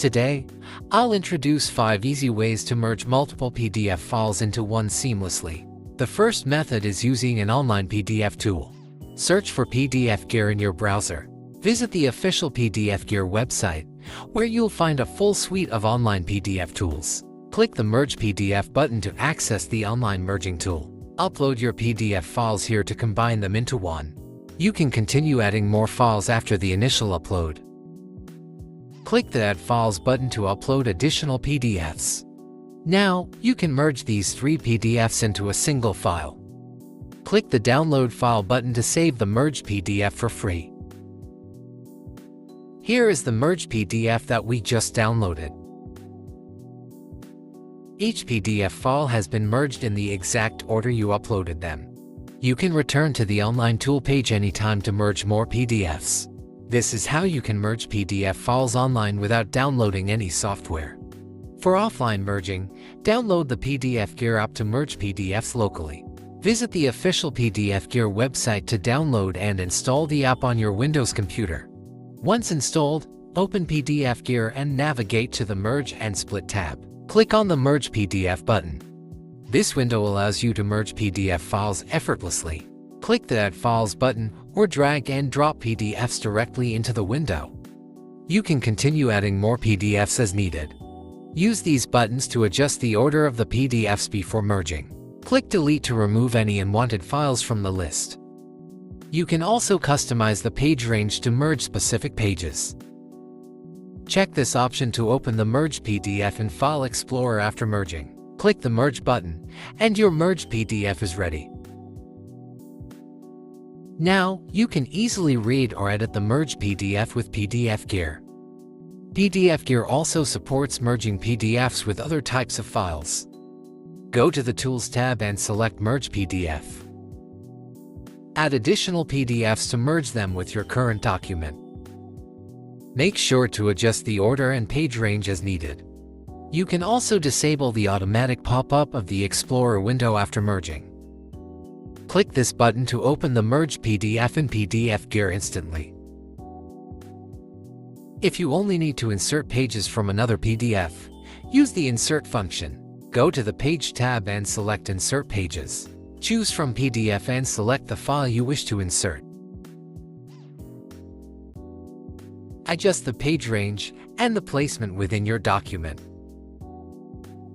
Today, I'll introduce 5 easy ways to merge multiple PDF files into one seamlessly. The first method is using an online PDF tool. Search for PDFgear in your browser. Visit the official PDFgear website, where you'll find a full suite of online PDF tools. Click the Merge PDF button to access the online merging tool. Upload your PDF files here to combine them into one. You can continue adding more files after the initial upload. Click the Add Files button to upload additional PDFs. Now, you can merge these 3 PDFs into a single file. Click the Download File button to save the merged PDF for free. Here is the merged PDF that we just downloaded. Each PDF file has been merged in the exact order you uploaded them. You can return to the online tool page anytime to merge more PDFs. This is how you can merge PDF files online without downloading any software. For offline merging, download the PDFgear app to merge PDFs locally. Visit the official PDFgear website to download and install the app on your Windows computer. Once installed, open PDFgear and navigate to the Merge and Split tab. Click on the Merge PDF button. This window allows you to merge PDF files effortlessly. Click the Add Files button or drag and drop PDFs directly into the window. You can continue adding more PDFs as needed. Use these buttons to adjust the order of the PDFs before merging. Click Delete to remove any unwanted files from the list. You can also customize the page range to merge specific pages. Check this option to open the merged PDF in File Explorer after merging. Click the Merge button, and your merged PDF is ready. Now, you can easily read or edit the merged PDF with PDFgear. PDFgear also supports merging PDFs with other types of files. Go to the Tools tab and select Merge PDF. Add additional PDFs to merge them with your current document. Make sure to adjust the order and page range as needed. You can also disable the automatic pop-up of the Explorer window after merging. Click this button to open the merged PDF in PDFgear instantly. If you only need to insert pages from another PDF, use the Insert function. Go to the Page tab and select Insert Pages. Choose from PDF and select the file you wish to insert. Adjust the page range and the placement within your document.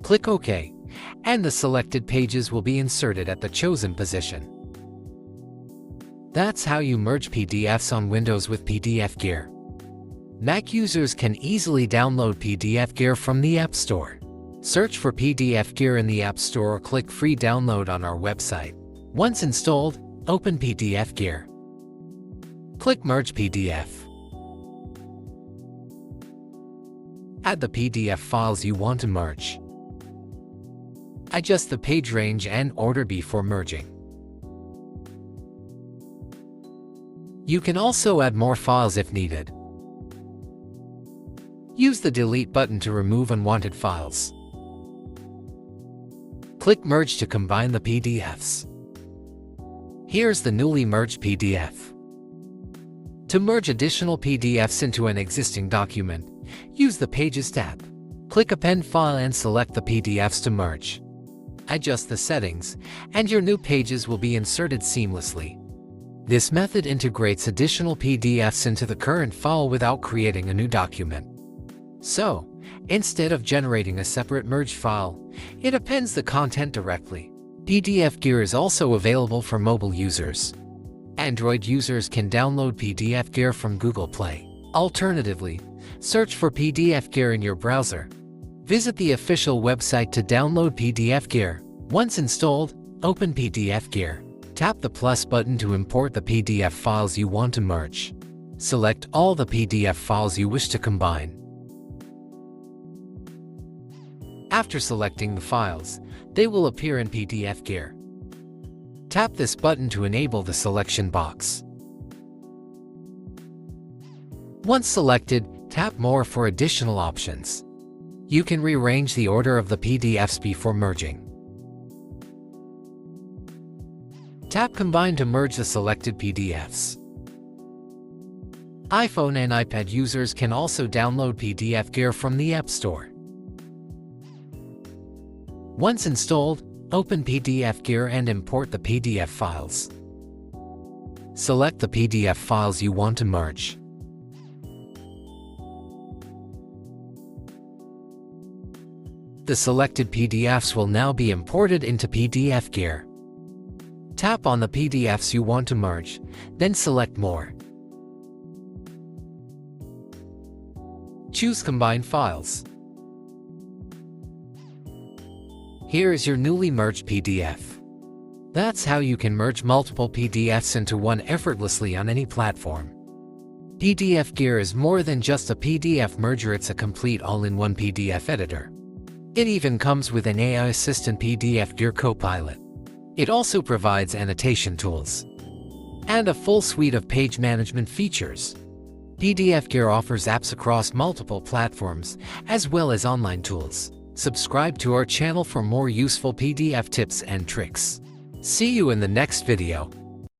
Click OK, and the selected pages will be inserted at the chosen position. That's how you merge PDFs on Windows with PDFgear. Mac users can easily download PDFgear from the App Store. Search for PDFgear in the App Store or click Free Download on our website. Once installed, open PDFgear. Click Merge PDF. Add the PDF files you want to merge. Adjust the page range and order before merging. You can also add more files if needed. Use the Delete button to remove unwanted files. Click Merge to combine the PDFs. Here's the newly merged PDF. To merge additional PDFs into an existing document, use the Pages tab. Click Append File and select the PDFs to merge. Adjust the settings, and your new pages will be inserted seamlessly. This method integrates additional PDFs into the current file without creating a new document. So, instead of generating a separate merged file, it appends the content directly. PDFgear is also available for mobile users. Android users can download PDFgear from Google Play. Alternatively, search for PDFgear in your browser. Visit the official website to download PDFgear. Once installed, open PDFgear. Tap the plus button to import the PDF files you want to merge. Select all the PDF files you wish to combine. After selecting the files, they will appear in PDFgear. Tap this button to enable the selection box. Once selected, tap More for additional options. You can rearrange the order of the PDFs before merging. Tap Combine to merge the selected PDFs. iPhone and iPad users can also download PDFgear from the App Store. Once installed, open PDFgear and import the PDF files. Select the PDF files you want to merge. The selected PDFs will now be imported into PDFgear. Tap on the PDFs you want to merge, then select More. Choose Combine Files. Here is your newly merged PDF. That's how you can merge multiple PDFs into one effortlessly on any platform. PDFgear is more than just a PDF merger, it's a complete all-in-one PDF editor. It even comes with an AI assistant PDFgear Copilot. It also provides annotation tools and a full suite of page management features. PDFgear offers apps across multiple platforms, as well as online tools. Subscribe to our channel for more useful PDF tips and tricks. See you in the next video.